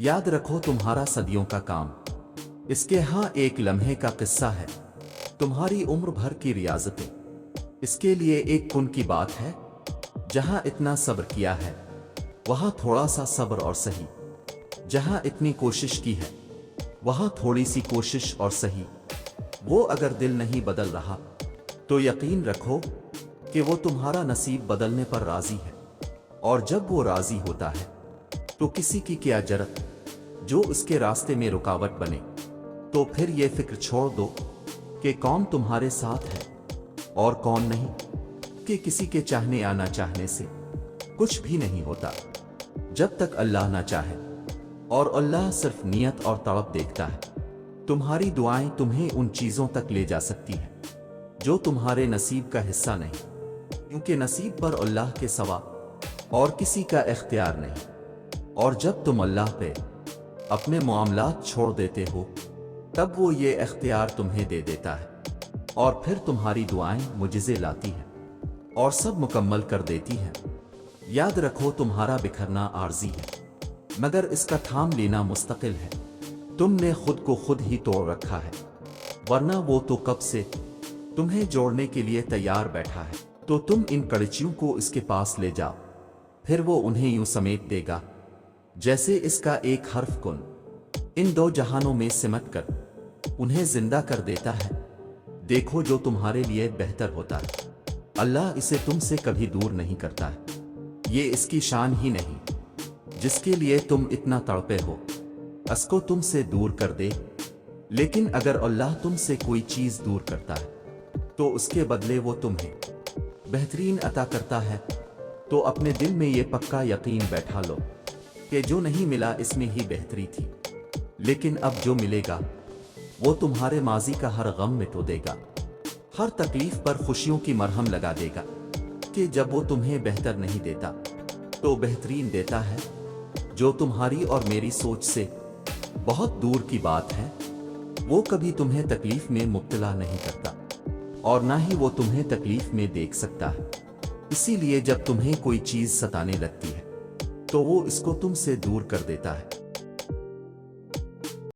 याद रखो तुम्हारा सदियों का काम। इसके यहाँ एक लम्हे का किस्सा है, तुम्हारी उम्र भर की रियाजतें। इसके लिए एक कुन की बात है, जहाँ इतना सब्र किया है वहाँ थोड़ा सा सब्र और सही, जहाँ इतनी कोशिश की है वहाँ थोड़ी सी कोशिश और सही। वो अगर दिल नहीं बदल रहा तो यकीन रखो कि वो तुम्हारा नसीब बदलने पर राजी है, और जब वो राजी होता है तो किसी की क्या जरूरत जो उसके रास्ते में रुकावट बने। तो फिर ये फिक्र छोड़ दो कि कौन तुम्हारे साथ है और कौन नहीं, कि किसी के चाहने या ना चाहने से कुछ भी नहीं होता जब तक अल्लाह ना चाहे, और अल्लाह सिर्फ नियत और तड़प देखता है। तुम्हारी दुआएं तुम्हें उन चीजों तक ले जा सकती हैं जो तुम्हारे नसीब का हिस्सा नहीं, क्योंकि नसीब पर अल्लाह के सिवा और किसी का इख्तियार नहीं। और जब तुम अल्लाह पे अपने मामलात छोड़ देते हो तब वो ये इख्तियार तुम्हें दे देता है, और फिर तुम्हारी दुआएं मुजिज़े लाती हैं और सब मुकम्मल कर देती हैं। याद रखो तुम्हारा बिखरना आर्जी है, मगर इसका थाम लेना मुस्तकिल है। तुमने खुद को खुद ही तोड़ रखा है, वरना वो तो कब से तुम्हें जोड़ने के लिए तैयार बैठा है। तो तुम इन कड़चियों को इसके पास ले जाओ, फिर वो उन्हें यूं समेट देगा जैसे इसका एक हर्फ कुन इन दो जहानों में सिमट कर उन्हें जिंदा कर देता है। देखो जो तुम्हारे लिए बेहतर होता है, अल्लाह इसे तुमसे कभी दूर नहीं करता है। ये इसकी शान ही नहीं जिसके लिए तुम इतना तड़पे हो उसको तुमसे दूर कर दे। लेकिन अगर अल्लाह तुमसे कोई चीज दूर करता है तो उसके बदले वो तुम्हें बेहतरीन अता करता है। तो अपने दिल में ये पक्का यकीन बैठा लो कि जो नहीं मिला इसमें ही बेहतरी थी, लेकिन अब जो मिलेगा वो तुम्हारे माजी का हर गम मिटो देगा, हर तकलीफ पर खुशियों की मरहम लगा देगा। कि जब वो तुम्हें बेहतर नहीं देता तो बेहतरीन देता है, जो तुम्हारी और मेरी सोच से बहुत दूर की बात है। वो कभी तुम्हें तकलीफ में मुब्तला नहीं करता और ना ही वो तुम्हें तकलीफ में देख सकता है। इसीलिए जब तुम्हें कोई चीज सताने लगती है तो वो इसको तुमसे दूर कर देता है।